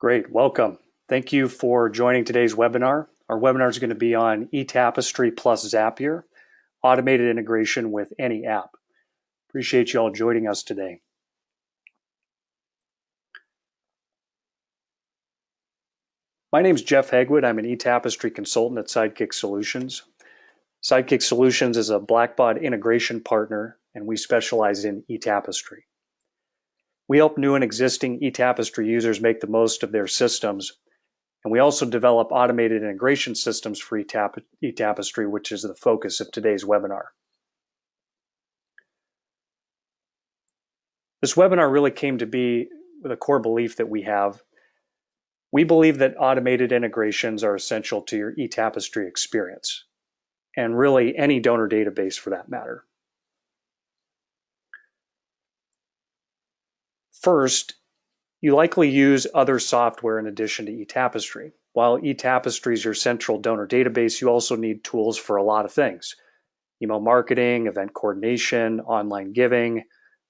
Great, welcome. Thank you for joining today's webinar. Our webinar is going to be on eTapestry plus Zapier, automated integration with any app. Appreciate you all joining us today. My name is Jeff Hegwood. I'm an eTapestry consultant at Sidekick Solutions. Sidekick Solutions is a Blackbaud integration partner, and we specialize in eTapestry. We help new and existing eTapestry users make the most of their systems, and we also develop automated integration systems for eTapestry, which is the focus of today's webinar. This webinar really came to be with a core belief that we have. We believe that automated integrations are essential to your eTapestry experience, and really any donor database for that matter. First, you likely use other software in addition to eTapestry. While eTapestry is your central donor database, you also need tools for a lot of things. Email marketing, event coordination, online giving,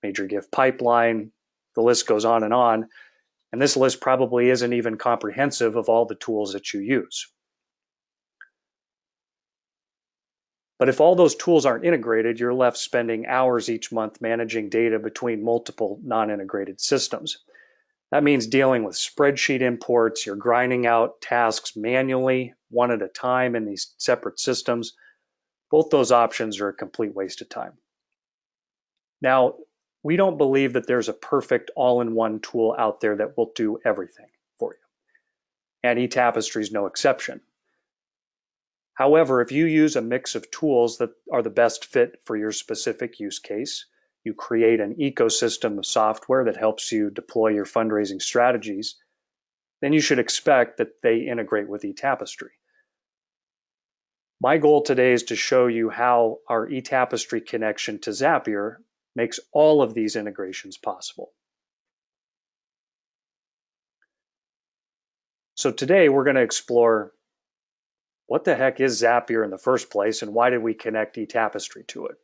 major gift pipeline, the list goes on. And this list probably isn't even comprehensive of all the tools that you use. But if all those tools aren't integrated, you're left spending hours each month managing data between multiple non-integrated systems. That means dealing with spreadsheet imports, you're grinding out tasks manually, one at a time in these separate systems. Both those options are a complete waste of time. Now, we don't believe that there's a perfect all-in-one tool out there that will do everything for you. And eTapestry is no exception. However, if you use a mix of tools that are the best fit for your specific use case, you create an ecosystem of software that helps you deploy your fundraising strategies, then you should expect that they integrate with eTapestry. My goal today is to show you how our eTapestry connection to Zapier makes all of these integrations possible. So today we're going to explore what the heck is Zapier in the first place and why did we connect eTapestry to it?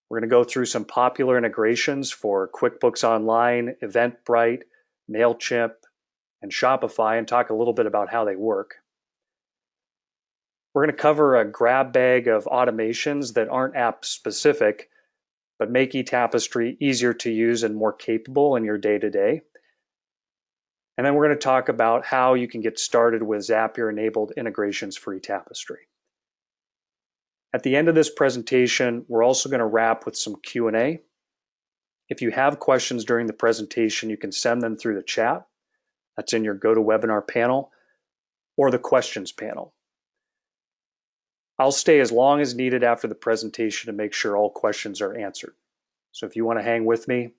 We're going to go through some popular integrations for QuickBooks Online, Eventbrite, Mailchimp, and Shopify and talk a little bit about how they work. We're going to cover a grab bag of automations that aren't app specific, but make eTapestry easier to use and more capable in your day-to-day. And then we're going to talk about how you can get started with Zapier-enabled integrations for eTapestry. At the end of this presentation, we're also going to wrap with some Q&A. If you have questions during the presentation, you can send them through the chat. That's in your GoToWebinar panel or the questions panel. I'll stay as long as needed after the presentation to make sure all questions are answered. So if you want to hang with me,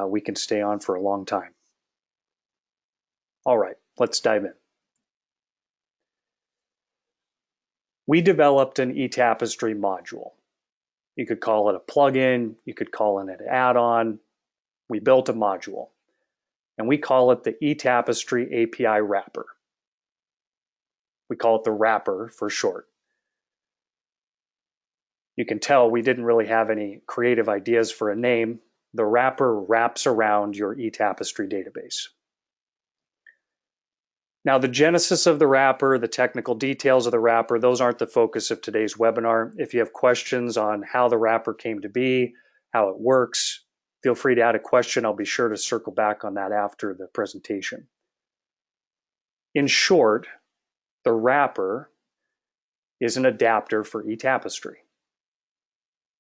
we can stay on for a long time. All right, let's dive in. We developed an eTapestry module. You could call it a plugin, you could call it an add-on. We built a module, and we call it the eTapestry API wrapper. We call it the wrapper for short. You can tell we didn't really have any creative ideas for a name. The wrapper wraps around your eTapestry database. Now, the genesis of the wrapper, the technical details of the wrapper, those aren't the focus of today's webinar. If you have questions on how the wrapper came to be, how it works, feel free to add a question. I'll be sure to circle back on that after the presentation. In short, the wrapper is an adapter for eTapestry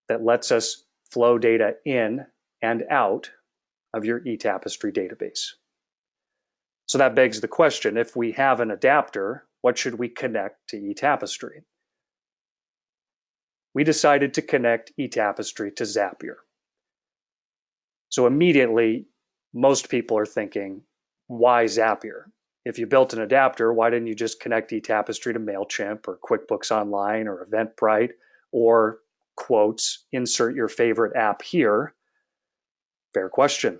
that lets us flow data in and out of your eTapestry database. So that begs the question, if we have an adapter, what should we connect to eTapestry? We decided to connect eTapestry to Zapier. So immediately, most people are thinking, why Zapier? If you built an adapter, why didn't you just connect eTapestry to Mailchimp or QuickBooks Online or Eventbrite or, quotes, insert your favorite app here? Fair question.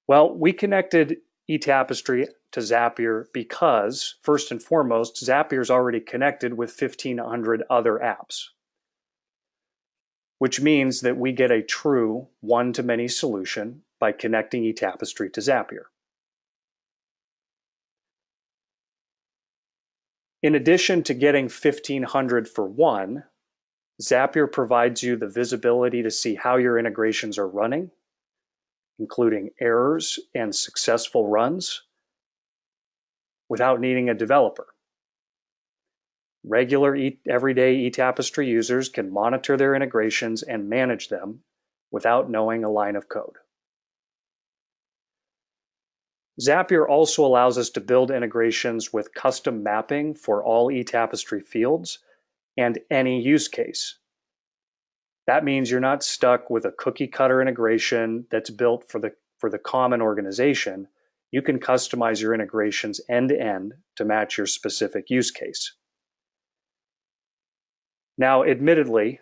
Well, we connected eTapestry to Zapier because, first and foremost, Zapier is already connected with 1,500 other apps, which means that we get a true one-to-many solution by connecting eTapestry to Zapier. In addition to getting 1,500 for one, Zapier provides you the visibility to see how your integrations are running, including errors and successful runs, without needing a developer. Regular everyday eTapestry users can monitor their integrations and manage them without knowing a line of code. Zapier also allows us to build integrations with custom mapping for all eTapestry fields and any use case. That means you're not stuck with a cookie cutter integration that's built for the common organization. You can customize your integrations end to end to match your specific use case. Now, admittedly,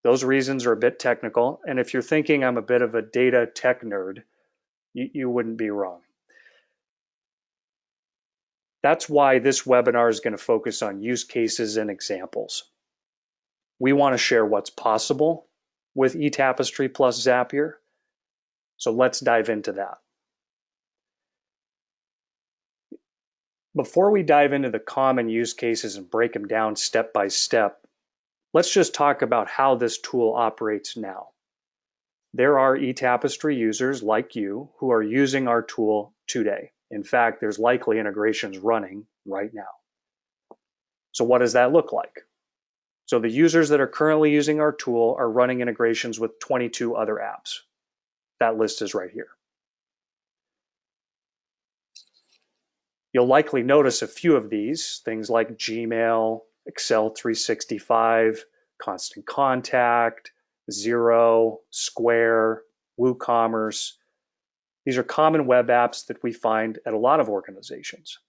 those reasons are a bit technical, and if you're thinking I'm a bit of a data tech nerd, you wouldn't be wrong. That's why this webinar is going to focus on use cases and examples. We want to share what's possible with eTapestry plus Zapier, so let's dive into that. Before we dive into the common use cases and break them down step by step, let's just talk about how this tool operates now. There are eTapestry users like you who are using our tool today. In fact, there's likely integrations running right now. So what does that look like? So the users that are currently using our tool are running integrations with 22 other apps. That list is right here. You'll likely notice a few of these, things like Gmail, Excel 365, Constant Contact, Xero, Square, WooCommerce. These are common web apps that we find at a lot of organizations.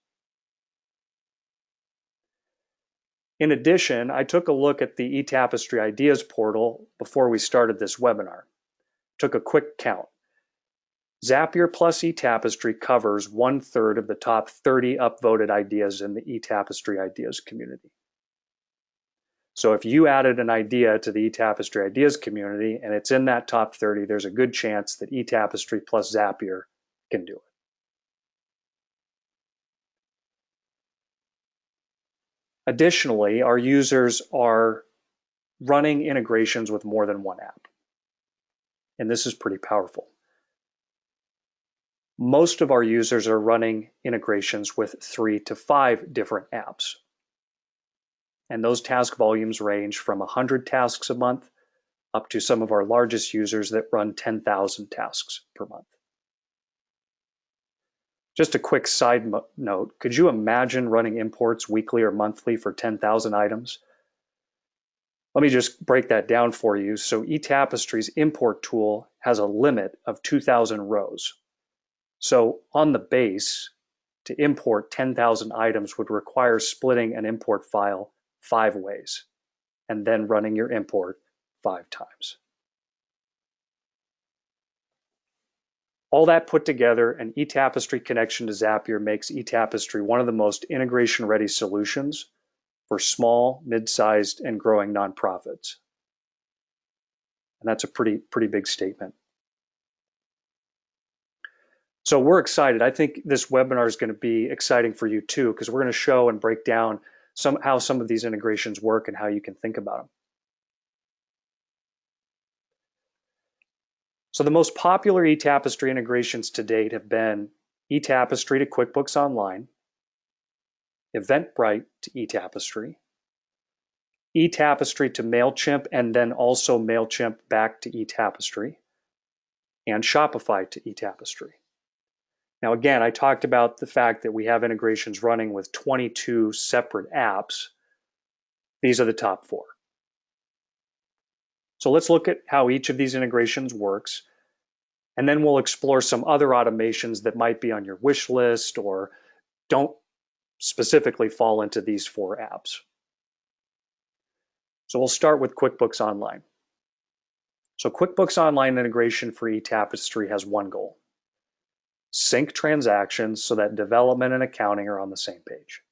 In addition, I took a look at the eTapestry Ideas portal before we started this webinar. Took a quick count. Zapier plus eTapestry covers 1/3 of the top 30 upvoted ideas in the eTapestry Ideas community. So if you added an idea to the eTapestry Ideas community and it's in that top 30, there's a good chance that eTapestry plus Zapier can do it. Additionally, our users are running integrations with more than one app. And this is pretty powerful. Most of our users are running integrations with 3 to 5 different apps. And those task volumes range from 100 tasks a month up to some of our largest users that run 10,000 tasks per month. Just a quick side note, could you imagine running imports weekly or monthly for 10,000 items? Let me just break that down for you. So eTapestry's import tool has a limit of 2,000 rows. So on the base, to import 10,000 items would require splitting an import file 5 ways and then running your import 5 times. All that put together, an eTapestry connection to Zapier makes eTapestry one of the most integration-ready solutions for small, mid-sized, and growing nonprofits. And that's a pretty big statement. So we're excited. I think this webinar is going to be exciting for you too, because we're going to show and break down how some of these integrations work and how you can think about them. So the most popular eTapestry integrations to date have been eTapestry to QuickBooks Online, Eventbrite to eTapestry, eTapestry to Mailchimp, and then also Mailchimp back to eTapestry, and Shopify to eTapestry. Now again, I talked about the fact that we have integrations running with 22 separate apps. These are the top 4. So let's look at how each of these integrations works, and then we'll explore some other automations that might be on your wish list or don't specifically fall into these 4 apps. So we'll start with QuickBooks Online. So QuickBooks Online integration for eTapestry has one goal: sync transactions so that development and accounting are on the same page.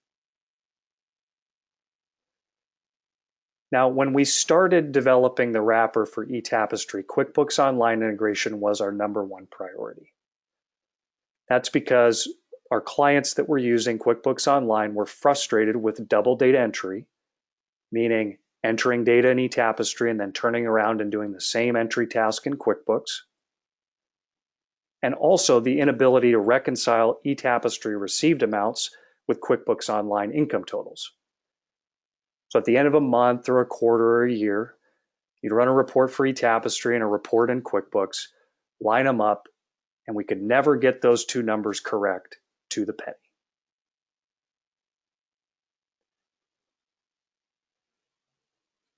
Now, when we started developing the wrapper for eTapestry, QuickBooks Online integration was our #1 priority. That's because our clients that were using QuickBooks Online were frustrated with double data entry, meaning entering data in eTapestry and then turning around and doing the same entry task in QuickBooks, and also the inability to reconcile eTapestry received amounts with QuickBooks Online income totals. So at the end of a month or a quarter or a year, you'd run a report for eTapestry and a report in QuickBooks, line them up, and we could never get those two numbers correct to the penny.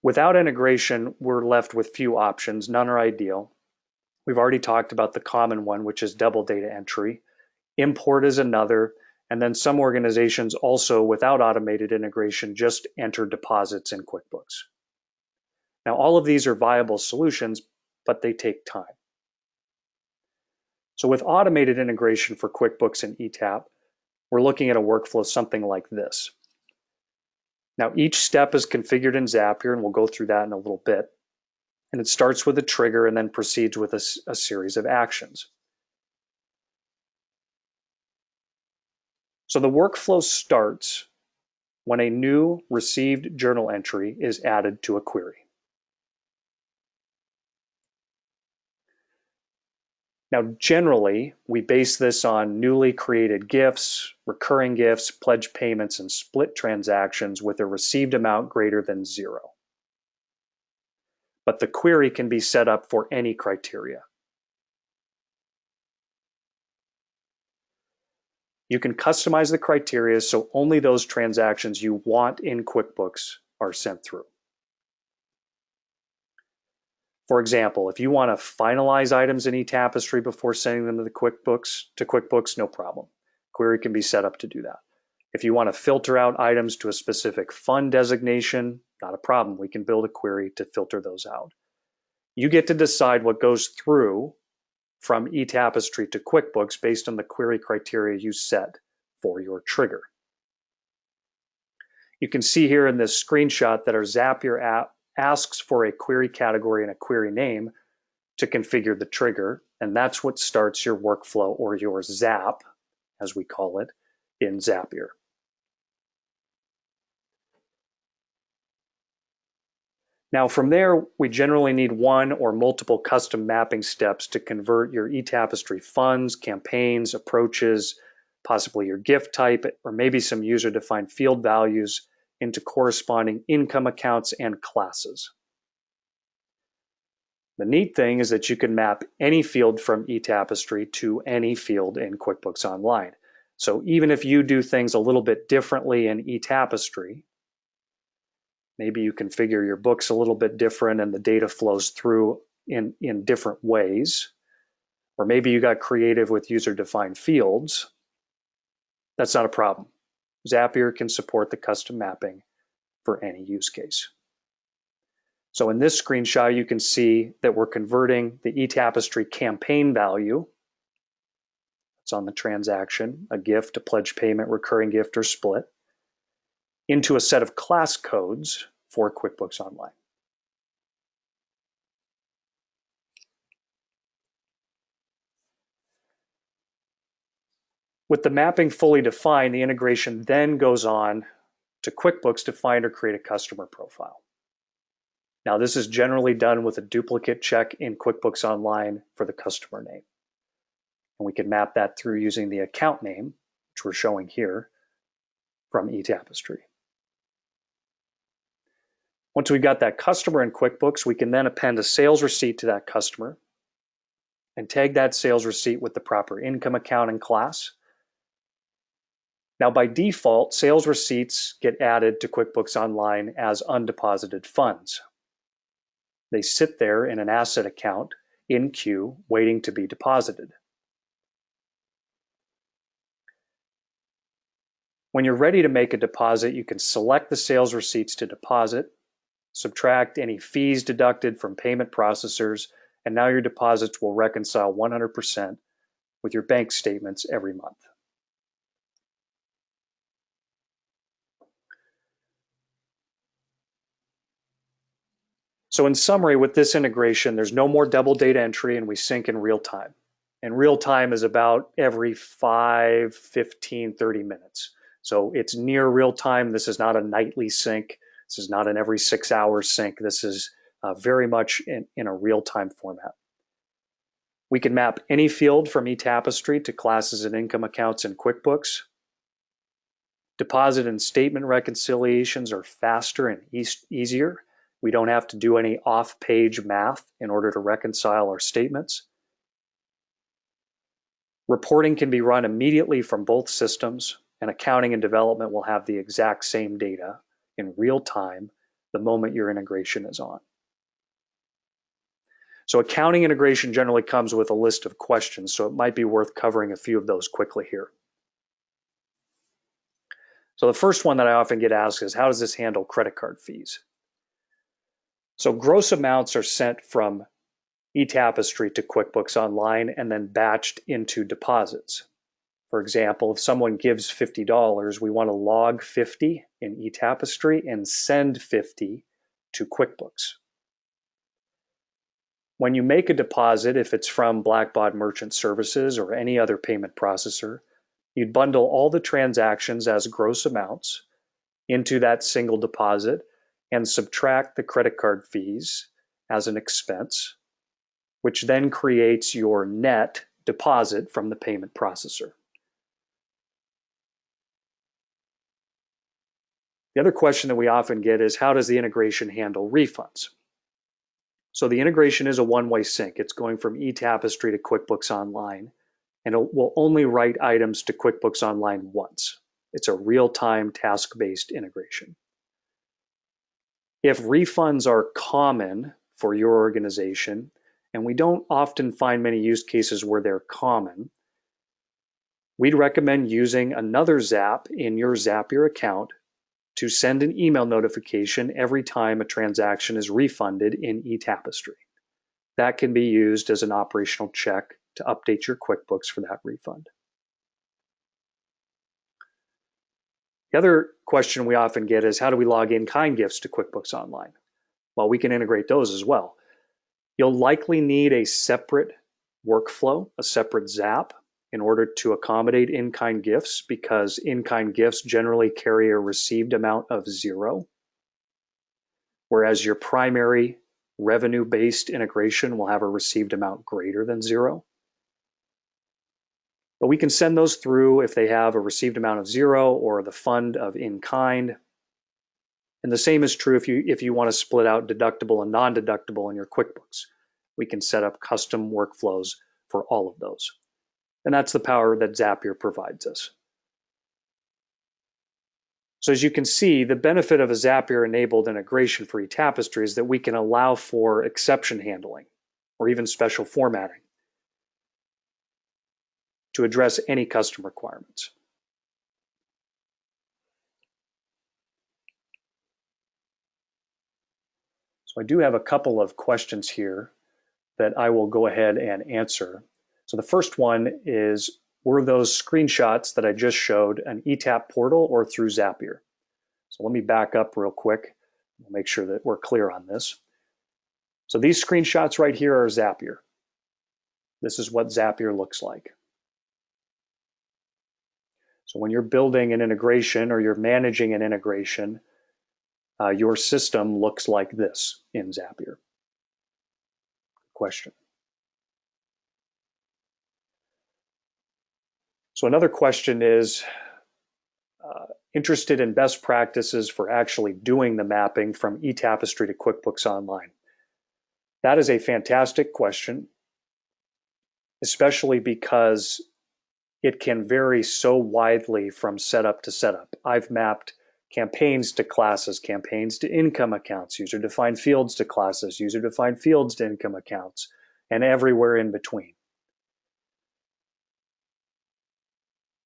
Without integration, we're left with few options. None are ideal. We've already talked about the common one, which is double data entry. Import is another, and then some organizations also, without automated integration, just enter deposits in QuickBooks. Now, all of these are viable solutions, but they take time. So with automated integration for QuickBooks and eTap, we're looking at a workflow something like this. Now, each step is configured in Zapier, and we'll go through that in a little bit. And it starts with a trigger and then proceeds with a series of actions. So the workflow starts when a new received journal entry is added to a query. Now, generally, we base this on newly created gifts, recurring gifts, pledge payments, and split transactions with a received amount greater than 0. But the query can be set up for any criteria. You can customize the criteria so only those transactions you want in QuickBooks are sent through. For example, if you want to finalize items in eTapestry before sending them to QuickBooks, no problem. Query can be set up to do that. If you want to filter out items to a specific fund designation, not a problem. We can build a query to filter those out. You get to decide what goes through from eTapestry to QuickBooks based on the query criteria you set for your trigger. You can see here in this screenshot that our Zapier app asks for a query category and a query name to configure the trigger, and that's what starts your workflow, or your Zap, as we call it, in Zapier. Now from there, we generally need one or multiple custom mapping steps to convert your eTapestry funds, campaigns, approaches, possibly your gift type, or maybe some user-defined field values into corresponding income accounts and classes. The neat thing is that you can map any field from eTapestry to any field in QuickBooks Online. So even if you do things a little bit differently in eTapestry, maybe you configure your books a little bit different and the data flows through in different ways, or maybe you got creative with user-defined fields, that's not a problem. Zapier can support the custom mapping for any use case. So in this screenshot, you can see that we're converting the eTapestry campaign value, it's on the transaction, a gift, a pledge payment, recurring gift, or split, into a set of class codes for QuickBooks Online. With the mapping fully defined, the integration then goes on to QuickBooks to find or create a customer profile. Now, this is generally done with a duplicate check in QuickBooks Online for the customer name. And we can map that through using the account name, which we're showing here, from eTapestry. Once we've got that customer in QuickBooks, we can then append a sales receipt to that customer and tag that sales receipt with the proper income account and class. Now, by default, sales receipts get added to QuickBooks Online as undeposited funds. They sit there in an asset account in queue, waiting to be deposited. When you're ready to make a deposit, you can select the sales receipts to deposit, subtract any fees deducted from payment processors, and now your deposits will reconcile 100% with your bank statements every month. So in summary, with this integration, there's no more double data entry and we sync in real time. And real time is about every 5, 15, 30 minutes. So it's near real time. This is not a nightly sync. This is not an every 6 hours sync. This is very much in a real time format. We can map any field from eTapestry to classes and income accounts in QuickBooks. Deposit and statement reconciliations are faster and easier. We don't have to do any off-page math in order to reconcile our statements. Reporting can be run immediately from both systems, and accounting and development will have the exact same data in real time the moment your integration is on. So accounting integration generally comes with a list of questions, so it might be worth covering a few of those quickly here. So the first one that I often get asked is, how does this handle credit card fees? So gross amounts are sent from eTapestry to QuickBooks Online and then batched into deposits. For example, if someone gives $50, we want to log 50 in eTapestry and send 50 to QuickBooks. When you make a deposit, if it's from Blackbaud Merchant Services or any other payment processor, you'd bundle all the transactions as gross amounts into that single deposit and subtract the credit card fees as an expense, which then creates your net deposit from the payment processor. The other question that we often get is, how does the integration handle refunds? So the integration is a one-way sync. It's going from eTapestry to QuickBooks Online, and it will only write items to QuickBooks Online once. It's a real-time task-based integration. If refunds are common for your organization, and we don't often find many use cases where they're common, we'd recommend using another Zap in your Zapier account to send an email notification every time a transaction is refunded in eTapestry. That can be used as an operational check to update your QuickBooks for that refund. The other question we often get is, how do we log in-kind gifts to QuickBooks Online? Well, we can integrate those as well. You'll likely need a separate workflow, a separate Zap, in order to accommodate in-kind gifts, because in-kind gifts generally carry a received amount of 0, whereas your primary revenue-based integration will have a received amount greater than 0. But we can send those through if they have a received amount of 0 or the fund of in-kind. And the same is true if you want to split out deductible and non-deductible in your QuickBooks. We can set up custom workflows for all of those. And that's the power that Zapier provides us. So as you can see, the benefit of a Zapier-enabled integration for eTapestry is that we can allow for exception handling or even special formatting to address any custom requirements. So I do have a couple of questions here that I will go ahead and answer. So the first one is, were those screenshots that I just showed an eTap portal or through Zapier? So let me back up real quick. We'll make sure that we're clear on this. So these screenshots right here are Zapier. This is what Zapier looks like. So when you're building an integration or you're managing an integration, your system looks like this in Zapier. Question. So another question is, interested in best practices for actually doing the mapping from eTapestry to QuickBooks Online. That is a fantastic question, especially because it can vary so widely from setup to setup. I've mapped campaigns to classes, campaigns to income accounts, user-defined fields to classes, user-defined fields to income accounts, and everywhere in between.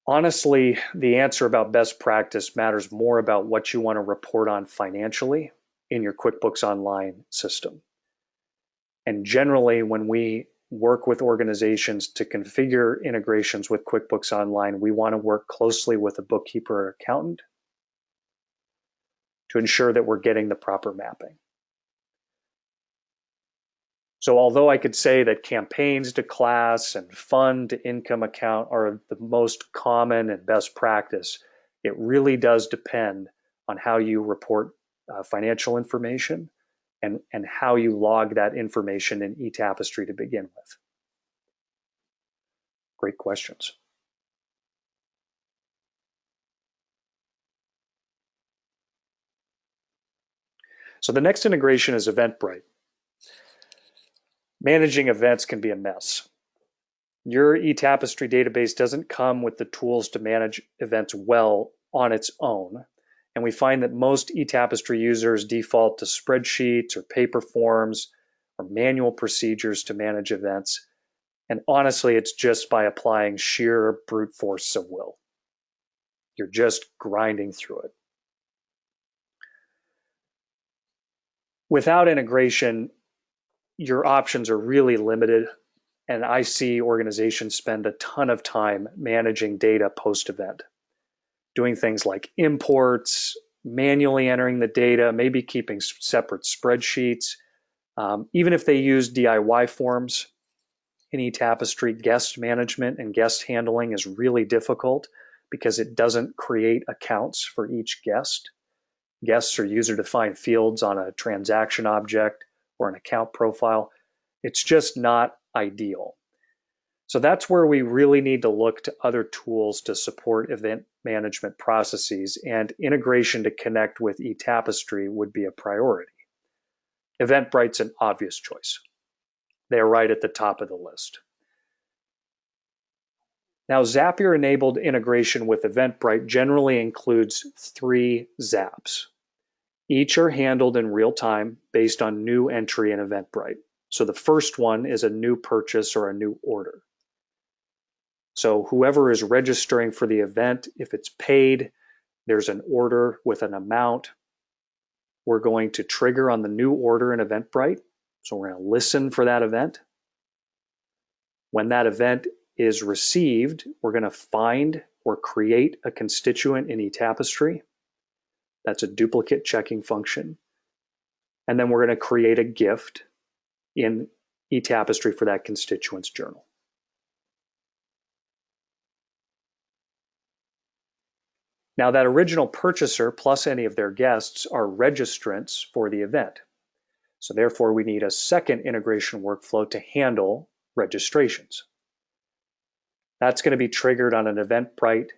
Honestly, the answer about best practice matters more about what you want to report on financially in your QuickBooks Online system. And generally, when we work with organizations to configure integrations with QuickBooks Online, we want to work closely with a bookkeeper or accountant to ensure that we're getting the proper mapping. So although I could say that campaigns to class and fund to income account are the most common and best practice, it really does depend on how you report financial information and how you log that information in eTapestry to begin with. Great questions. So the next integration is Eventbrite. Managing events can be a mess. Your eTapestry database doesn't come with the tools to manage events well on its own. And we find that most eTapestry users default to spreadsheets or paper forms or manual procedures to manage events. And honestly, it's just by applying sheer brute force of will. You're just grinding through it. Without integration, your options are really limited. And I see organizations spend a ton of time managing data post-event, doing things like imports, manually entering the data, maybe keeping separate spreadsheets. Even if they use DIY forms in eTapestry, guest management and guest handling is really difficult because it doesn't create accounts for each guest. Guests are user-defined fields on a transaction object or an account profile. It's just not ideal. So that's where we really need to look to other tools to support event management processes, and integration to connect with eTapestry would be a priority. Eventbrite's an obvious choice. They're right at the top of the list. Now, Zapier-enabled integration with Eventbrite generally includes 3 Zaps. Each are handled in real time based on new entry in Eventbrite. So the first one is a new purchase or a new order. So whoever is registering for the event, if it's paid, there's an order with an amount. We're going to trigger on the new order in Eventbrite. So we're going to listen for that event. When that event is received, we're going to find or create a constituent in eTapestry. That's a duplicate checking function. And then we're going to create a gift in eTapestry for that constituent's journal. Now, that original purchaser plus any of their guests are registrants for the event. So therefore, we need a second integration workflow to handle registrations. That's going to be triggered on an Eventbrite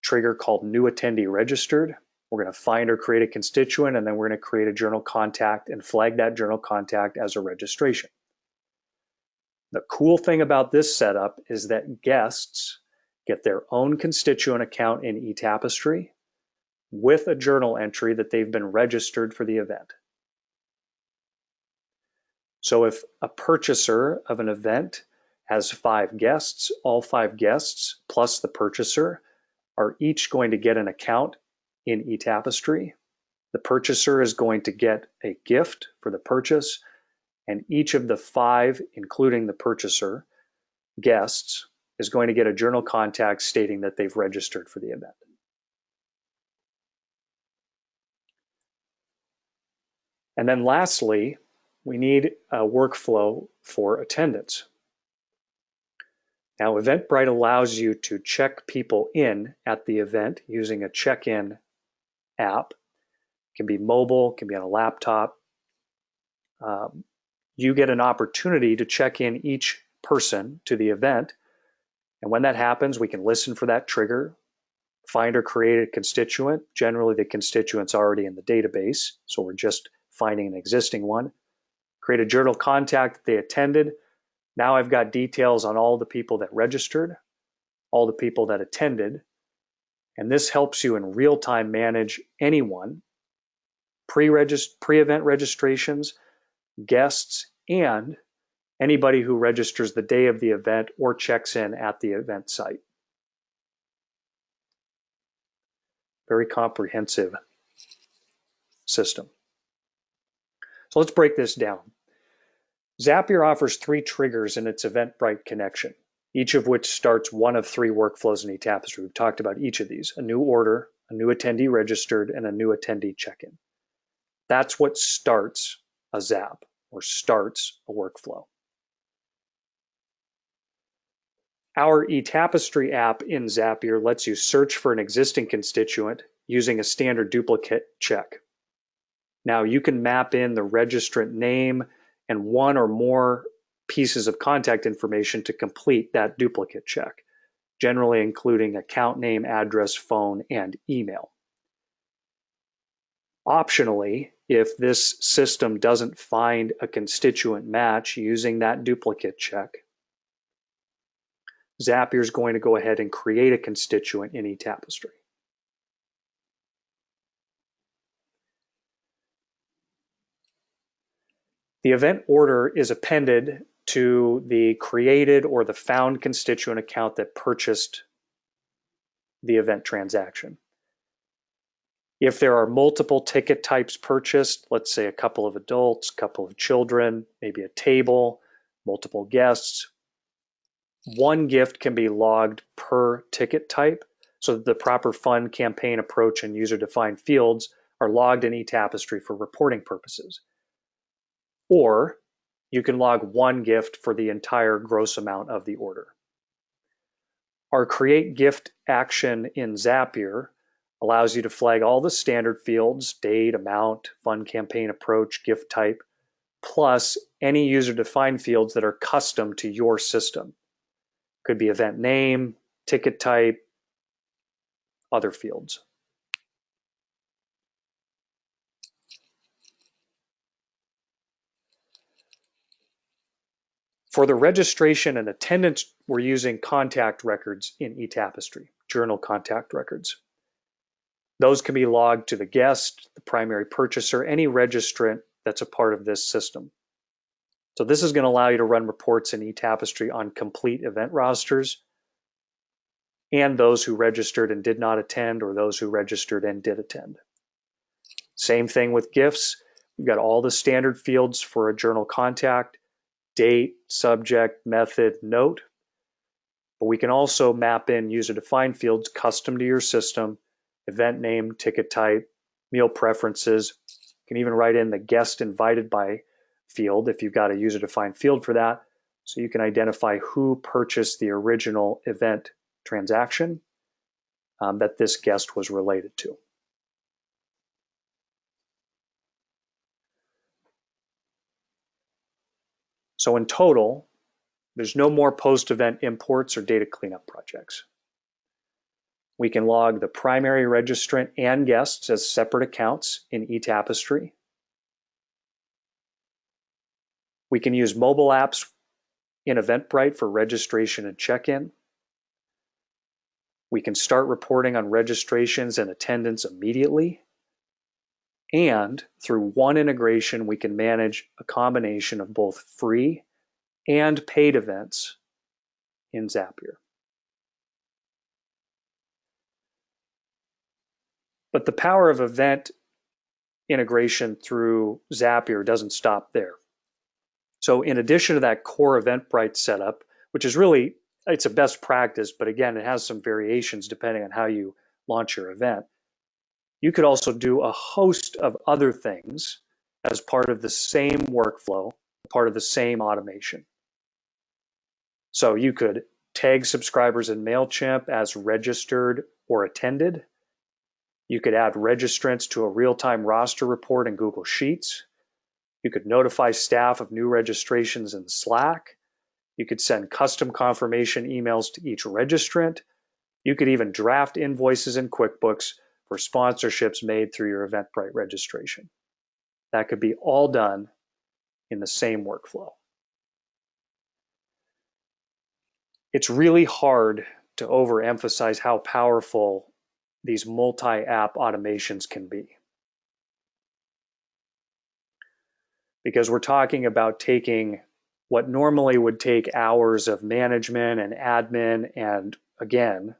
trigger called New Attendee Registered. We're going to find or create a constituent, and then we're going to create a journal contact and flag that journal contact as a registration. The cool thing about this setup is that guests get their own constituent account in eTapestry with a journal entry that they've been registered for the event. So if a purchaser of an event has 5 guests, all 5 guests plus the purchaser are each going to get an account in eTapestry. The purchaser is going to get a gift for the purchase, and each of the 5, including the purchaser, guests is going to get a journal contact stating that they've registered for the event. And then lastly, we need a workflow for attendance. Now, Eventbrite allows you to check people in at the event using a check-in app. It can be mobile, it can be on a laptop. You get an opportunity to check in each person to the event. And when that happens, we can listen for that trigger, find or create a constituent. Generally, the constituent's already in the database, so we're just finding an existing one. Create a journal contact that they attended. Now I've got details on all the people that registered, all the people that attended, and this helps you in real time manage anyone, pre-event registrations, guests, and anybody who registers the day of the event or checks in at the event site. Very comprehensive system. So let's break this down. Zapier offers 3 triggers in its Eventbrite connection, each of which starts one of 3 workflows in eTapestry. We've talked about each of these: a new order, a new attendee registered, and a new attendee check-in. That's what starts a Zap or starts a workflow. Our eTapestry app in Zapier lets you search for an existing constituent using a standard duplicate check. Now you can map in the registrant name and one or more pieces of contact information to complete that duplicate check, generally including account name, address, phone, and email. Optionally, if this system doesn't find a constituent match using that duplicate check, Zapier is going to go ahead and create a constituent in eTapestry. The event order is appended to the created or the found constituent account that purchased the event transaction. If there are multiple ticket types purchased, let's say a couple of adults, a couple of children, maybe a table, multiple guests, one gift can be logged per ticket type so that the proper fund, campaign approach, and user-defined fields are logged in eTapestry for reporting purposes. Or you can log one gift for the entire gross amount of the order. Our create gift action in Zapier allows you to flag all the standard fields, date, amount, fund, campaign approach, gift type, plus any user-defined fields that are custom to your system. Could be event name, ticket type, other fields. For the registration and attendance, we're using contact records in eTapestry, journal contact records. Those can be logged to the guest, the primary purchaser, any registrant that's a part of this system. So this is going to allow you to run reports in eTapestry on complete event rosters and those who registered and did not attend, or those who registered and did attend. Same thing with gifts. We've got all the standard fields for a journal contact, date, subject, method, note. But we can also map in user-defined fields custom to your system, event name, ticket type, meal preferences. You can even write in the guest invited by field if you've got a user-defined field for that, so you can identify who purchased the original event transaction that this guest was related to. So in total, there's no more post-event imports or data cleanup projects. We can log the primary registrant and guests as separate accounts in eTapestry. We can use mobile apps in Eventbrite for registration and check-in. We can start reporting on registrations and attendance immediately. And through one integration, we can manage a combination of both free and paid events in Zapier. But the power of event integration through Zapier doesn't stop there. So in addition to that core Eventbrite setup, which is really, it's a best practice, but again, it has some variations depending on how you launch your event. You could also do a host of other things as part of the same workflow, part of the same automation. So you could tag subscribers in Mailchimp as registered or attended. You could add registrants to a real-time roster report in Google Sheets. You could notify staff of new registrations in Slack. You could send custom confirmation emails to each registrant. You could even draft invoices in QuickBooks for sponsorships made through your Eventbrite registration. That could be all done in the same workflow. It's really hard to overemphasize how powerful these multi-app automations can be. Because we're talking about taking what normally would take hours of management and admin and, again,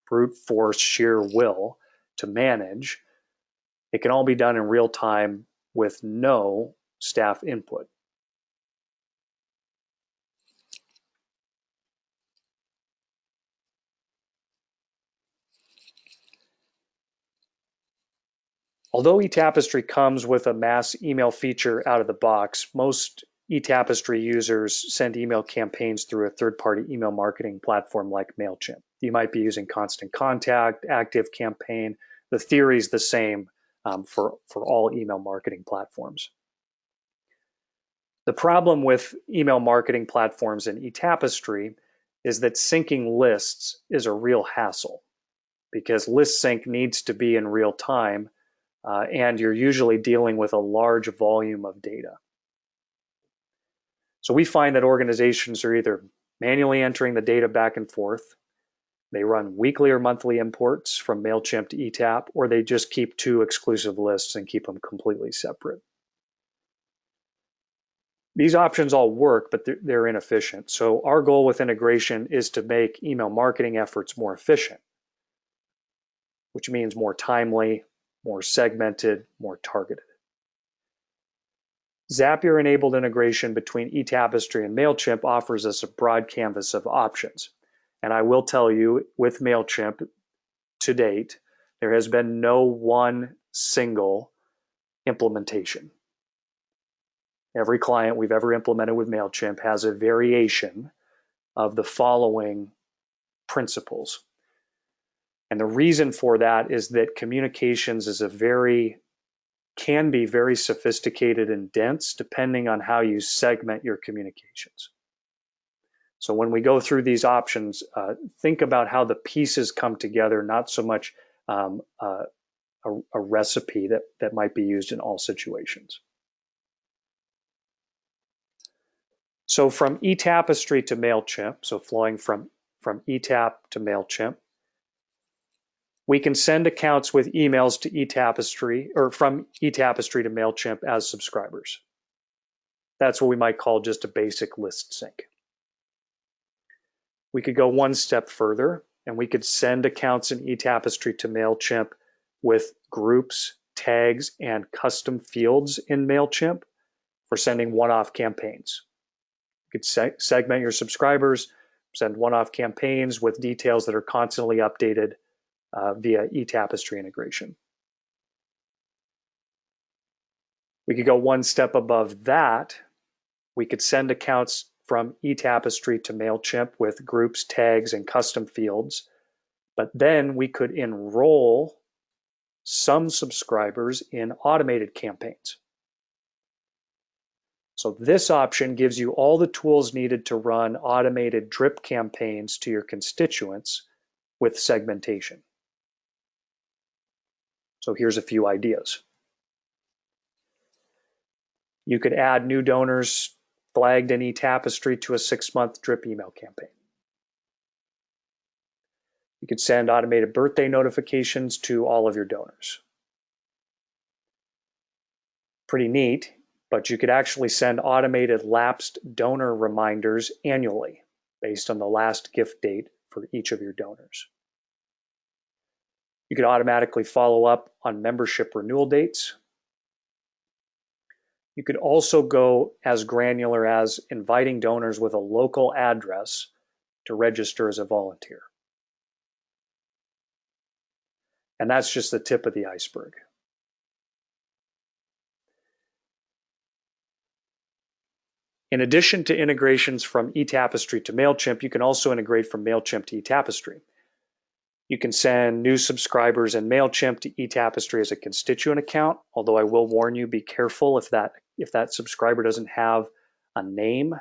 brute force, sheer will to manage. It can all be done in real time with no staff input. Although eTapestry comes with a mass email feature out of the box, most eTapestry users send email campaigns through a third-party email marketing platform like Mailchimp. You might be using Constant Contact, ActiveCampaign. The theory is the same for all email marketing platforms. The problem with email marketing platforms in eTapestry is that syncing lists is a real hassle because list sync needs to be in real time, and you're usually dealing with a large volume of data. So we find that organizations are either manually entering the data back and forth, they run weekly or monthly imports from Mailchimp to eTap, or they just keep two exclusive lists and keep them completely separate. These options all work, but they're inefficient. So our goal with integration is to make email marketing efforts more efficient, which means more timely, more segmented, more targeted. Zapier-enabled integration between eTapestry and Mailchimp offers us a broad canvas of options. And I will tell you, with Mailchimp, to date, there has been no one single implementation. Every client we've ever implemented with Mailchimp has a variation of the following principles. And the reason for that is that communications is can be very sophisticated and dense depending on how you segment your communications. So when we go through these options, think about how the pieces come together, not so much a recipe that might be used in all situations. So from eTapestry to Mailchimp, so flowing from eTap to Mailchimp, we can send accounts with emails to eTapestry, or from eTapestry to Mailchimp as subscribers. That's what we might call just a basic list sync. We could go one step further, and we could send accounts in eTapestry to Mailchimp with groups, tags, and custom fields in Mailchimp for sending one-off campaigns. You could segment your subscribers, send one-off campaigns with details that are constantly updated via eTapestry integration. We could go one step above that. We could send accounts from eTapestry to Mailchimp with groups, tags, and custom fields, but then we could enroll some subscribers in automated campaigns. So this option gives you all the tools needed to run automated drip campaigns to your constituents with segmentation. So here's a few ideas. You could add new donors flagged in eTapestry to a 6-month drip email campaign. You could send automated birthday notifications to all of your donors. Pretty neat, but you could actually send automated lapsed donor reminders annually based on the last gift date for each of your donors. You could automatically follow up on membership renewal dates. You could also go as granular as inviting donors with a local address to register as a volunteer. And that's just the tip of the iceberg. In addition to integrations from eTapestry to Mailchimp, you can also integrate from Mailchimp to eTapestry. You can send new subscribers in Mailchimp to eTapestry as a constituent account, although I will warn you, be careful if that subscriber doesn't have a name.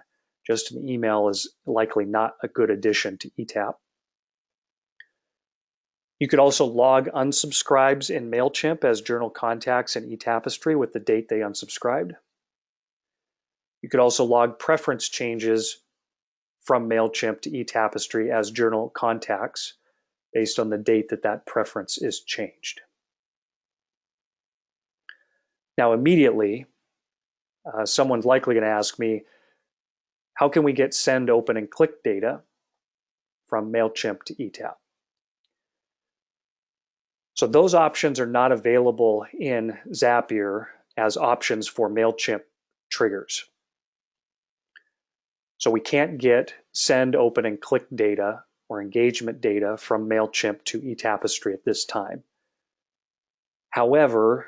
Just an email is likely not a good addition to eTap. You could also log unsubscribes in Mailchimp as journal contacts in eTapestry with the date they unsubscribed. You could also log preference changes from Mailchimp to eTapestry as journal contacts based on the date that preference is changed. Now, immediately, someone's likely going to ask me, how can we get send, open, and click data from Mailchimp to eTap? So those options are not available in Zapier as options for Mailchimp triggers. So we can't get send, open, and click data or engagement data from Mailchimp to eTapestry at this time. However,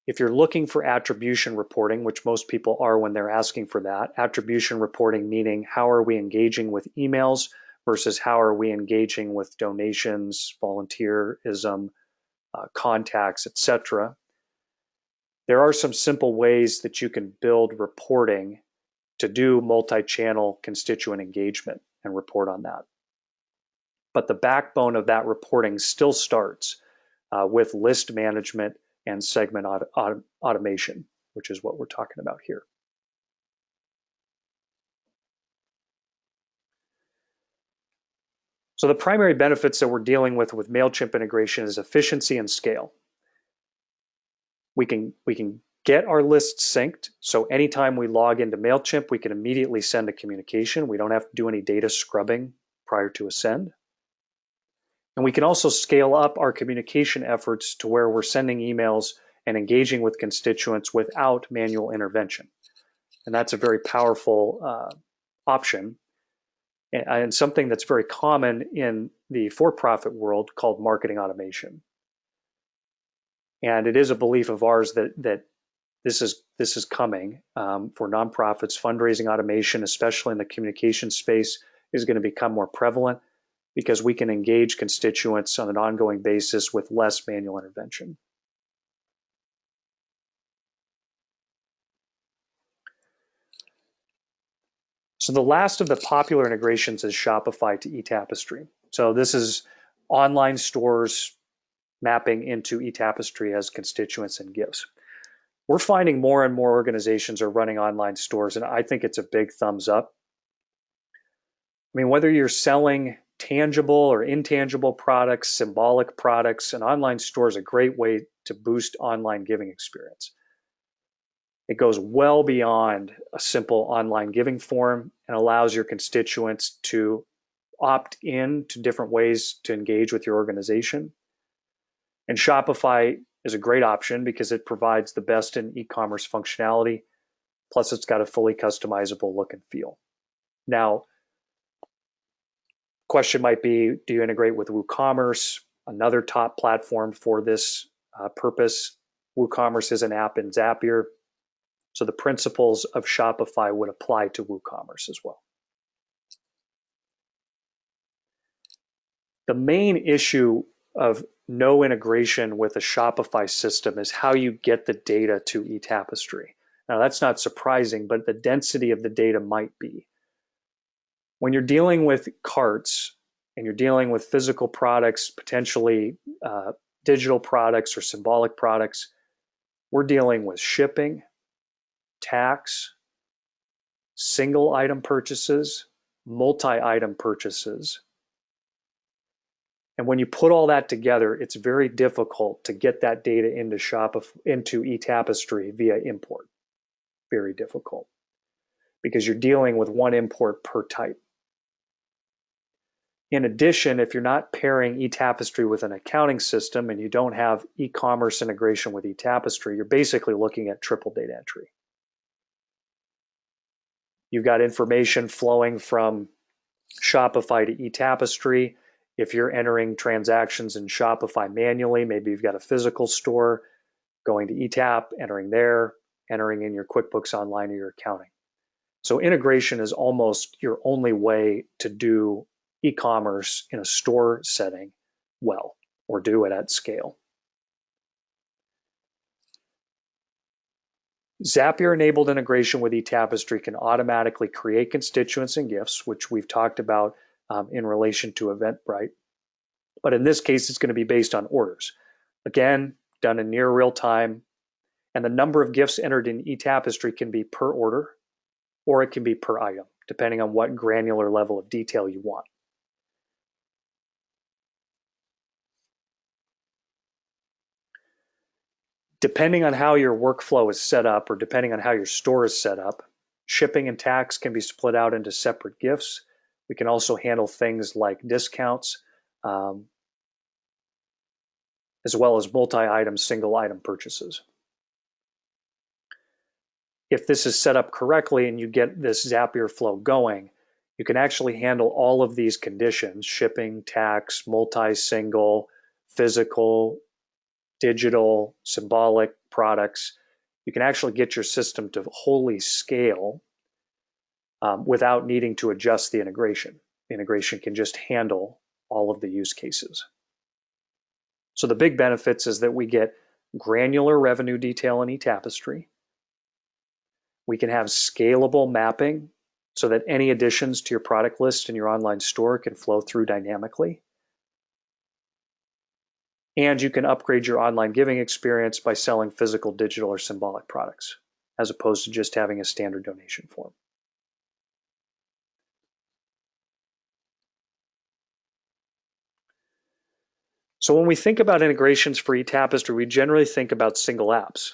If you're looking for attribution reporting, which most people are when they're asking for that, attribution reporting meaning how are we engaging with emails versus how are we engaging with donations, volunteerism, contacts, etc. There are some simple ways that you can build reporting to do multi-channel constituent engagement and report on that. But the backbone of that reporting still starts with list management and segment automation, which is what we're talking about here. So the primary benefits that we're dealing with Mailchimp integration is efficiency and scale. We can get our lists synced, so anytime we log into Mailchimp, we can immediately send a communication. We don't have to do any data scrubbing prior to a send. And we can also scale up our communication efforts to where we're sending emails and engaging with constituents without manual intervention. And that's a very powerful option and something that's very common in the for-profit world called marketing automation. And it is a belief of ours that this is coming for nonprofits. Fundraising automation, especially in the communication space, is going to become more prevalent because we can engage constituents on an ongoing basis with less manual intervention. So the last of the popular integrations is Shopify to eTapestry. So this is online stores mapping into eTapestry as constituents and gifts. We're finding more and more organizations are running online stores, and I think it's a big thumbs up. I mean, whether you're selling tangible or intangible products, symbolic products, an online store is a great way to boost online giving experience. It goes well beyond a simple online giving form and allows your constituents to opt in to different ways to engage with your organization. And Shopify is a great option because it provides the best in e-commerce functionality, plus it's got a fully customizable look and feel. Now, question might be, do you integrate with WooCommerce, another top platform for this purpose? WooCommerce is an app in Zapier, so the principles of Shopify would apply to WooCommerce as well. The main issue of no integration with a Shopify system is how you get the data to eTapestry. Now that's not surprising, but the density of the data might be. When you're dealing with carts and you're dealing with physical products, potentially digital products or symbolic products, we're dealing with shipping, tax, single item purchases, multi-item purchases. And when you put all that together, it's very difficult to get that data into eTapestry via import. Very difficult because you're dealing with one import per type. In addition, if you're not pairing eTapestry with an accounting system and you don't have e-commerce integration with eTapestry, you're basically looking at triple data entry. You've got information flowing from Shopify to eTapestry. If you're entering transactions in Shopify manually, maybe you've got a physical store, going to eTap, entering there, entering in your QuickBooks Online or your accounting. So integration is almost your only way to do e-commerce in a store setting well, or do it at scale. Zapier-enabled integration with eTapestry can automatically create constituents and gifts, which we've talked about in relation to Eventbrite. But in this case, it's going to be based on orders. Again, done in near real time. And the number of gifts entered in eTapestry can be per order, or it can be per item, depending on what granular level of detail you want. Depending on how your workflow is set up, or depending on how your store is set up, shipping and tax can be split out into separate gifts. We can also handle things like discounts, as well as multi-item, single-item purchases. If this is set up correctly and you get this Zapier flow going, you can actually handle all of these conditions: shipping, tax, multi-single, physical, digital, symbolic products, you can actually get your system to wholly scale without needing to adjust the integration. The integration can just handle all of the use cases. So the big benefits is that we get granular revenue detail in eTapestry. We can have scalable mapping so that any additions to your product list in your online store can flow through dynamically. And you can upgrade your online giving experience by selling physical, digital, or symbolic products, as opposed to just having a standard donation form. So when we think about integrations for eTapestry, we generally think about single apps.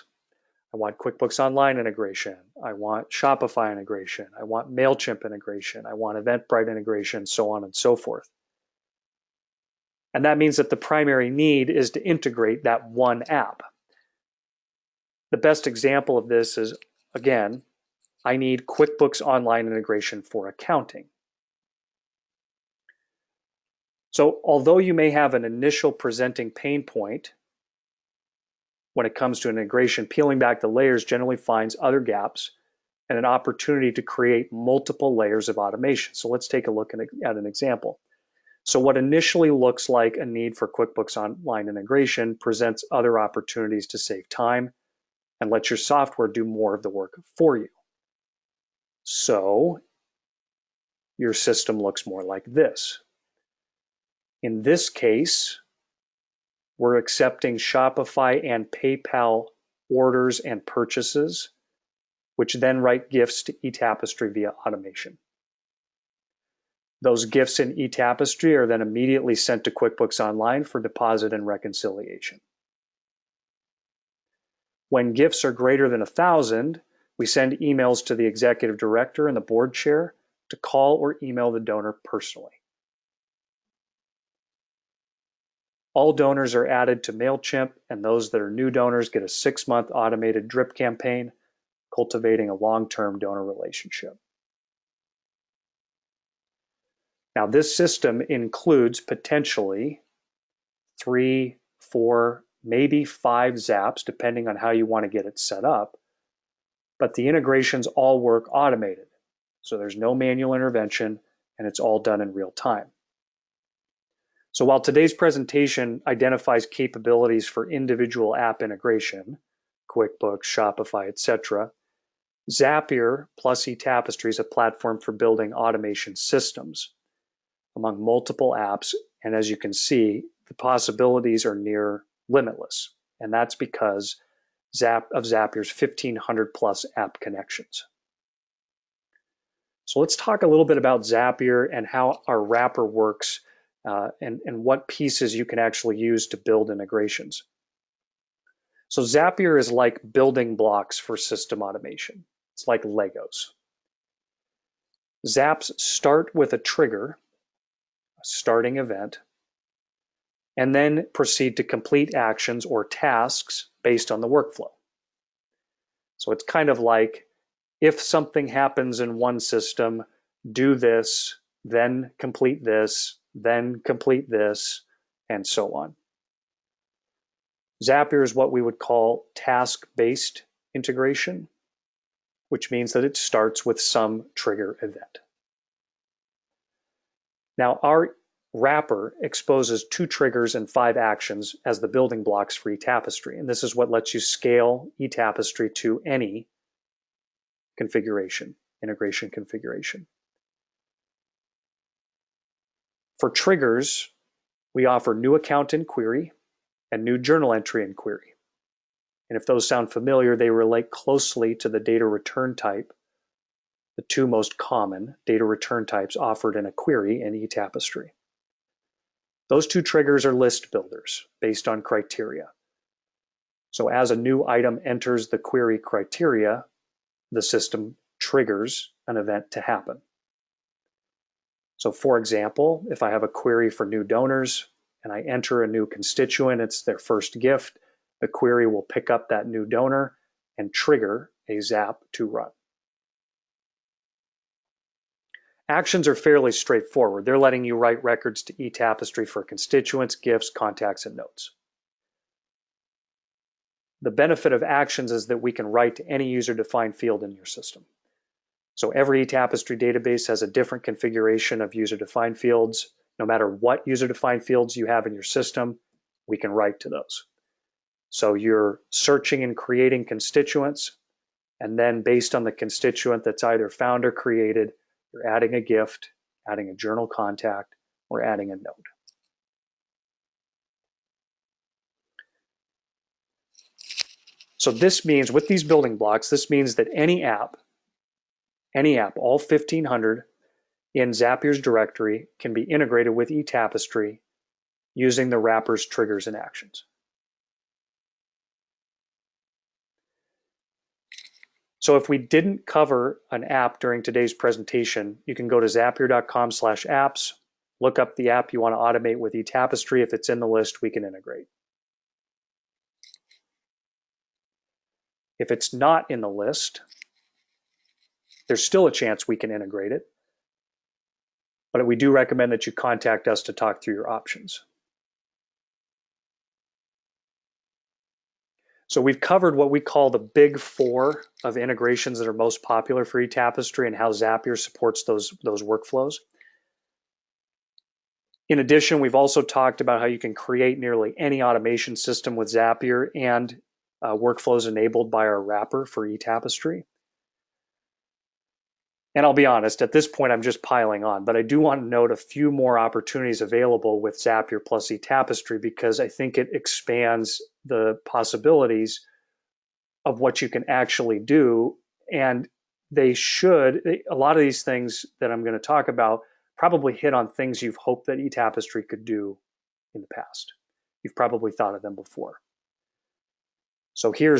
I want QuickBooks Online integration. I want Shopify integration. I want Mailchimp integration. I want Eventbrite integration, so on and so forth. And that means that the primary need is to integrate that one app. The best example of this is, again, I need QuickBooks Online integration for accounting. So although you may have an initial presenting pain point when it comes to integration, peeling back the layers generally finds other gaps and an opportunity to create multiple layers of automation. So let's take a look at an example. So what initially looks like a need for QuickBooks Online integration presents other opportunities to save time and let your software do more of the work for you. So your system looks more like this. In this case, we're accepting Shopify and PayPal orders and purchases, which then write gifts to eTapestry via automation. Those gifts in eTapestry are then immediately sent to QuickBooks Online for deposit and reconciliation. When gifts are greater than 1,000, we send emails to the executive director and the board chair to call or email the donor personally. All donors are added to Mailchimp, and those that are new donors get a 6-month automated drip campaign, cultivating a long-term donor relationship. Now, this system includes potentially 3, 4, maybe 5 zaps, depending on how you want to get it set up, but the integrations all work automated. So there's no manual intervention, and it's all done in real time. So while today's presentation identifies capabilities for individual app integration, QuickBooks, Shopify, etc., Zapier plus eTapestry is a platform for building automation systems among multiple apps, and as you can see, the possibilities are near limitless, and that's because of Zapier's 1,500 plus app connections. So let's talk a little bit about Zapier and how our wrapper works and what pieces you can actually use to build integrations. So Zapier is like building blocks for system automation. It's like Legos. Zaps start with a trigger, a starting event, and then proceed to complete actions or tasks based on the workflow. So it's kind of like, if something happens in one system, do this, then complete this, and so on. Zapier is what we would call task-based integration, which means that it starts with some trigger event. Now, our wrapper exposes 2 triggers and 5 actions as the building blocks for eTapestry, and this is what lets you scale eTapestry to any configuration, integration configuration. For triggers, we offer new account inquiry and new journal entry inquiry. And if those sound familiar, they relate closely to the data return type, the 2 most common data return types offered in a query in eTapestry. Those 2 triggers are list builders based on criteria. So as a new item enters the query criteria, the system triggers an event to happen. So for example, if I have a query for new donors and I enter a new constituent, it's their first gift, the query will pick up that new donor and trigger a zap to run. Actions are fairly straightforward. They're letting you write records to eTapestry for constituents, gifts, contacts, and notes. The benefit of actions is that we can write to any user-defined field in your system. So every eTapestry database has a different configuration of user-defined fields. No matter what user-defined fields you have in your system, we can write to those. So you're searching and creating constituents, and then based on the constituent that's either found or created, you're adding a gift, adding a journal contact, or adding a note. So this means, with these building blocks, this means that any app, all 1,500 in Zapier's directory can be integrated with eTapestry using the wrappers, triggers, and actions. So if we didn't cover an app during today's presentation, you can go to zapier.com/apps, look up the app you want to automate with eTapestry. If it's in the list, we can integrate. If it's not in the list, there's still a chance we can integrate it, but we do recommend that you contact us to talk through your options. So we've covered what we call the big four of integrations that are most popular for eTapestry and how Zapier supports those workflows. In addition, we've also talked about how you can create nearly any automation system with Zapier and workflows enabled by our wrapper for eTapestry. And I'll be honest, at this point, I'm just piling on, but I do want to note a few more opportunities available with Zapier plus eTapestry because I think it expands the possibilities of what you can actually do. And a lot of these things that I'm going to talk about probably hit on things you've hoped that eTapestry could do in the past. You've probably thought of them before. So we're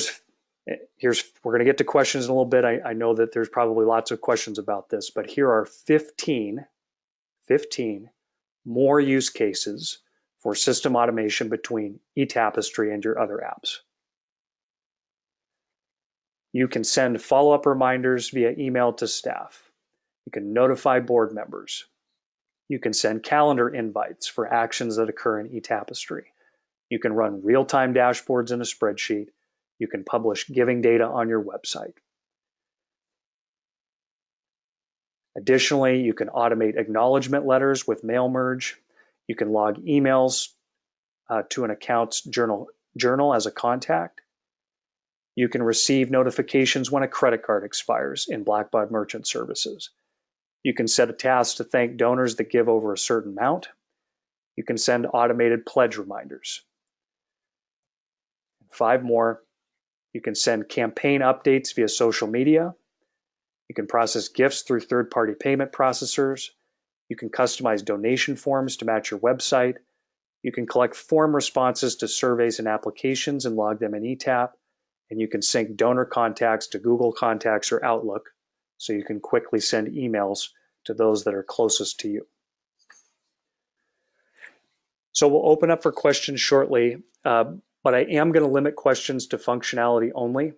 going to get to questions in a little bit. I know that there's probably lots of questions about this, but here are 15 more use cases for system automation between eTapestry and your other apps. You can send follow-up reminders via email to staff. You can notify board members. You can send calendar invites for actions that occur in eTapestry. You can run real-time dashboards in a spreadsheet. You can publish giving data on your website. Additionally, you can automate acknowledgement letters with mail merge. You can log emails to an account's journal as a contact. You can receive notifications when a credit card expires in Blackbaud Merchant Services. You can set a task to thank donors that give over a certain amount. You can send automated pledge reminders. 5 more. You can send campaign updates via social media. You can process gifts through third-party payment processors. You can customize donation forms to match your website. You can collect form responses to surveys and applications and log them in eTap. And you can sync donor contacts to Google Contacts or Outlook so you can quickly send emails to those that are closest to you. So we'll open up for questions shortly. But I am going to limit questions to functionality only.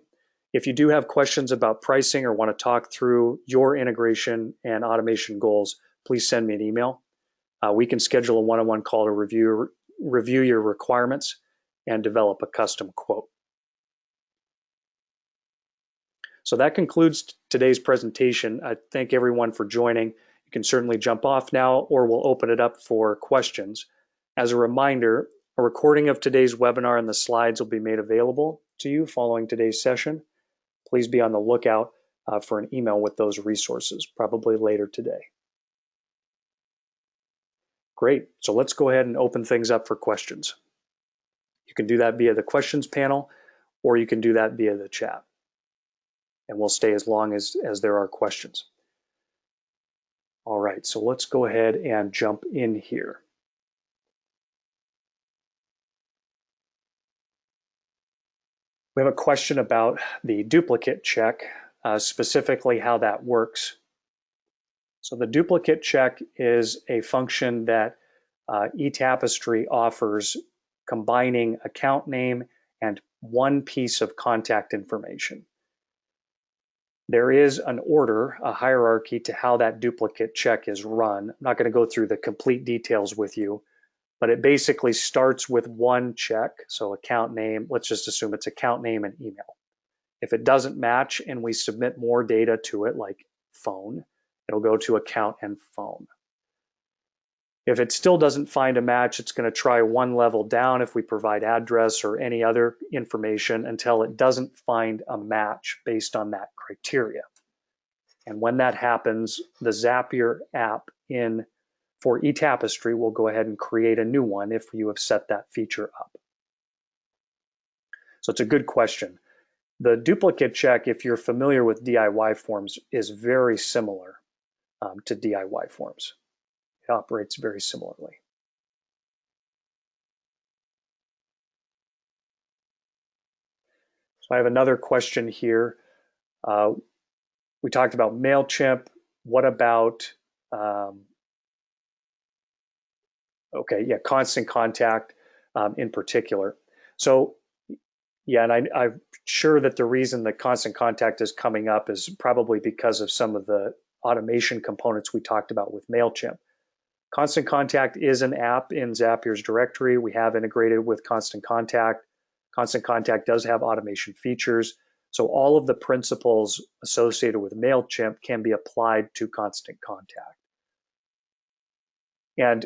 If you do have questions about pricing or want to talk through your integration and automation goals, please send me an email. We can schedule a one-on-one call to review your requirements and develop a custom quote. So that concludes today's presentation. I thank everyone for joining. You can certainly jump off now, or we'll open it up for questions. As a reminder, a recording of today's webinar and the slides will be made available to you following today's session. Please be on the lookout for an email with those resources, probably later today. Great, so let's go ahead and open things up for questions. You can do that via the questions panel, or you can do that via the chat. And we'll stay as long as there are questions. All right, so let's go ahead and jump in here. We have a question about the duplicate check, specifically how that works. So the duplicate check is a function that eTapestry offers, combining account name and one piece of contact information. There is an order, a hierarchy to how that duplicate check is run. I'm not going to go through the complete details with you, but it basically starts with one check. So account name, let's just assume it's account name and email. If it doesn't match and we submit more data to it, like phone, it'll go to account and phone. If it still doesn't find a match, it's going to try one level down if we provide address or any other information until it doesn't find a match based on that criteria. And when that happens, the Zapier app for eTapestry will go ahead and create a new one if you have set that feature up. So it's a good question. The duplicate check, if you're familiar with DIY forms, is very similar to DIY forms. It operates very similarly. So I have another question here. We talked about Mailchimp. What about, Constant Contact in particular. So yeah, and I'm sure that the reason that Constant Contact is coming up is probably because of some of the automation components we talked about with Mailchimp. Constant Contact is an app in Zapier's directory. We have integrated with Constant Contact. Constant Contact does have automation features. So all of the principles associated with Mailchimp can be applied to Constant Contact. And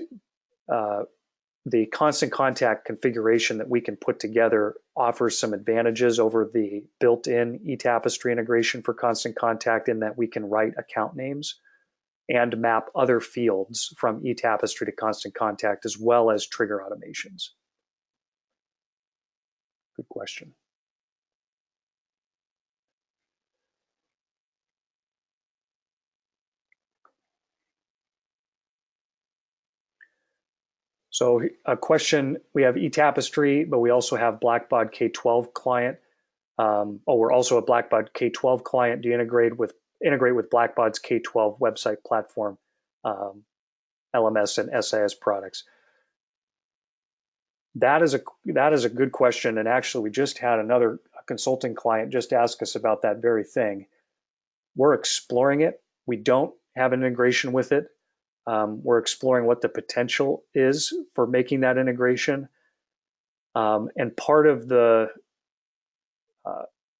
the Constant Contact configuration that we can put together offers some advantages over the built-in eTapestry integration for Constant Contact in that we can write account names and map other fields from eTapestry to Constant Contact, as well as trigger automations. Good question. So a question, we have eTapestry, but we also have Blackbaud K-12 client. We're also a Blackbaud K-12 client. Do you integrate with Blackbaud's K-12 website platform, LMS and SIS products? That is a good question, and actually we just had another consulting client just ask us about that very thing. We're exploring it. We don't have an integration with it. We're exploring what the potential is for making that integration. And part of the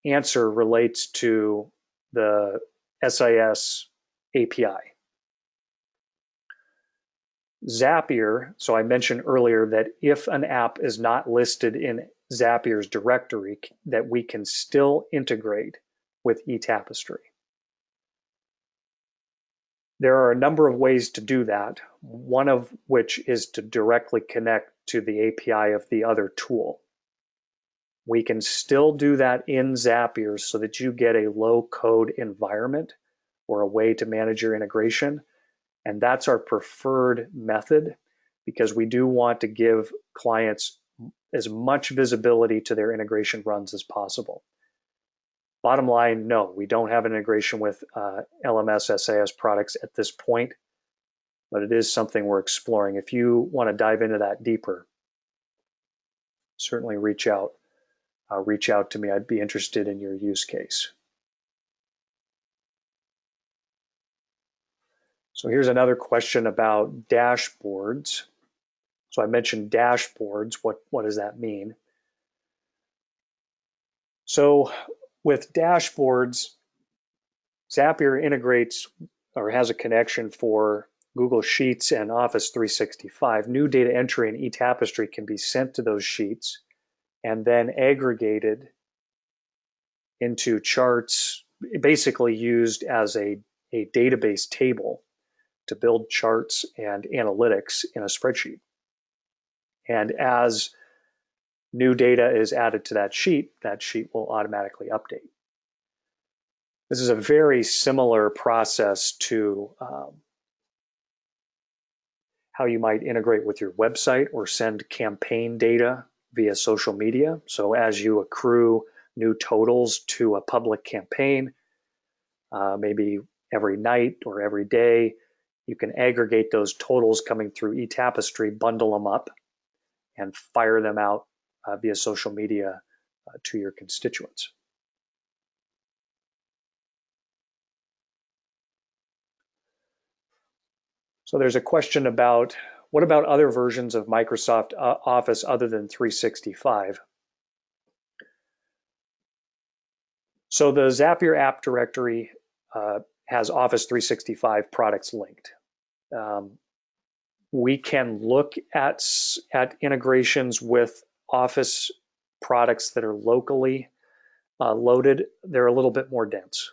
answer relates to the SIS API. Zapier, so I mentioned earlier that if an app is not listed in Zapier's directory, that we can still integrate with eTapestry. There are a number of ways to do that, one of which is to directly connect to the API of the other tool. We can still do that in Zapier so that you get a low-code environment or a way to manage your integration. And that's our preferred method because we do want to give clients as much visibility to their integration runs as possible. Bottom line, no, we don't have an integration with LMS SIS products at this point, but it is something we're exploring. If you want to dive into that deeper, certainly reach out to me. I'd be interested in your use case. So here's another question about dashboards. So I mentioned dashboards. What does that mean? So with dashboards, Zapier integrates or has a connection for Google Sheets and Office 365. New data entry in eTapestry can be sent to those sheets and then aggregated into charts, basically used as a database table to build charts and analytics in a spreadsheet. And as new data is added to that sheet will automatically update. This is a very similar process to how you might integrate with your website or send campaign data via social media. So as you accrue new totals to a public campaign, maybe every night or every day, you can aggregate those totals coming through eTapestry, bundle them up, and fire them out via social media to your constituents. So there's a question about What about other versions of Microsoft Office other than 365? So the Zapier app directory has Office 365 products linked. We can look at integrations with Office products that are locally loaded. They're a little bit more dense.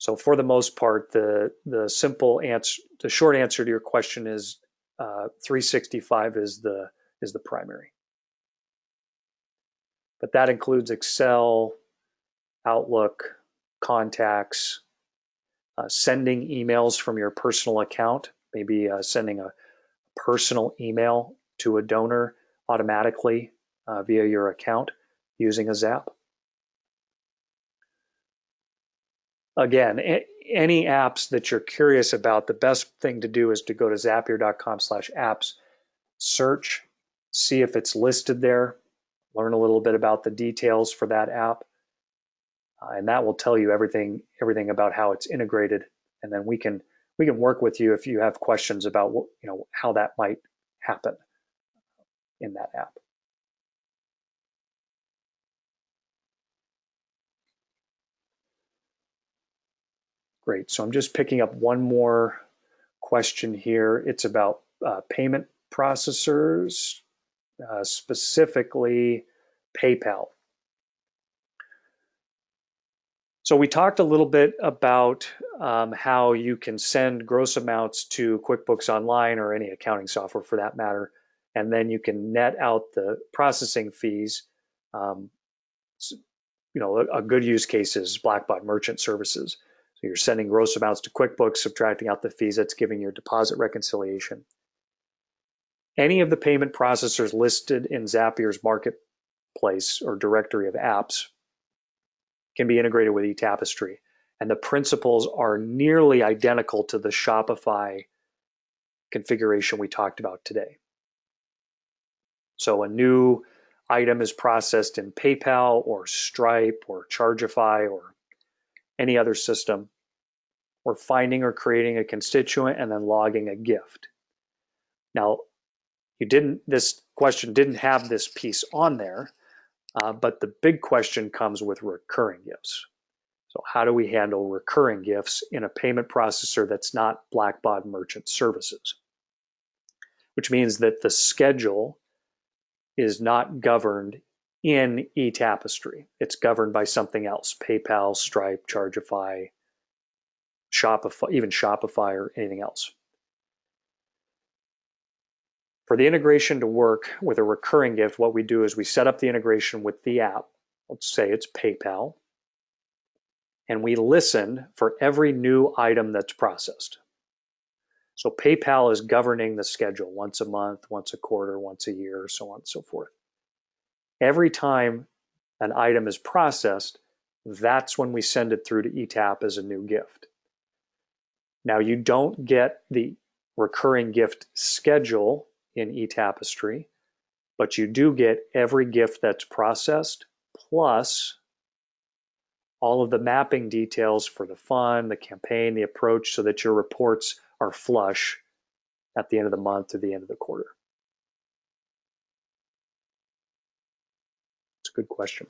So for the most part, the simple answer, the short answer to your question is 365 is the primary. But that includes Excel, Outlook, contacts, sending emails from your personal account, maybe sending a personal email to a donor automatically via your account using a Zap. Again, any apps that you're curious about, the best thing to do is to go to zapier.com/apps, search, see if it's listed there, learn a little bit about the details for that app, and that will tell you everything about how it's integrated. And then we can work with you if you have questions about how that might happen in that app. Great. So I'm just picking up one more question here. It's about payment processors, specifically PayPal. So we talked a little bit about how you can send gross amounts to QuickBooks Online or any accounting software for that matter, and then you can net out the processing fees. A good use case is Blackbaud Merchant Services. So you're sending gross amounts to QuickBooks, subtracting out the fees, that's giving your deposit reconciliation. Any of the payment processors listed in Zapier's marketplace or directory of apps can be integrated with eTapestry. And the principles are nearly identical to the Shopify configuration we talked about today. So a new item is processed in PayPal or Stripe or Chargeify or any other system. We're finding or creating a constituent and then logging a gift. Now, this question didn't have this piece on there, but the big question comes with recurring gifts. So how do we handle recurring gifts in a payment processor that's not Blackbaud Merchant Services? Which means that the schedule is not governed in eTapestry. It's governed by something else, PayPal, Stripe, Chargeify, Shopify, even Shopify or anything else. For the integration to work with a recurring gift, what we do is we set up the integration with the app. Let's say it's PayPal. And we listen for every new item that's processed. So PayPal is governing the schedule once a month, once a quarter, once a year, so on and so forth. Every time an item is processed, that's when we send it through to eTap as a new gift. Now, you don't get the recurring gift schedule in eTapestry, but you do get every gift that's processed plus all of the mapping details for the fund, the campaign, the approach, so that your reports are flush at the end of the month or the end of the quarter. It's a good question.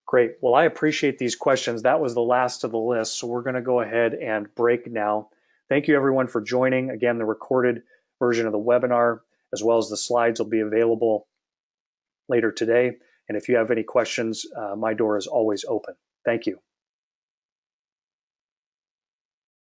Great. Well, I appreciate these questions. That was the last of the list, so we're going to go ahead and break now. Thank you, everyone, for joining. Again, the recorded version of the webinar, as well as the slides, will be available later today. And if you have any questions, my door is always open. Thank you.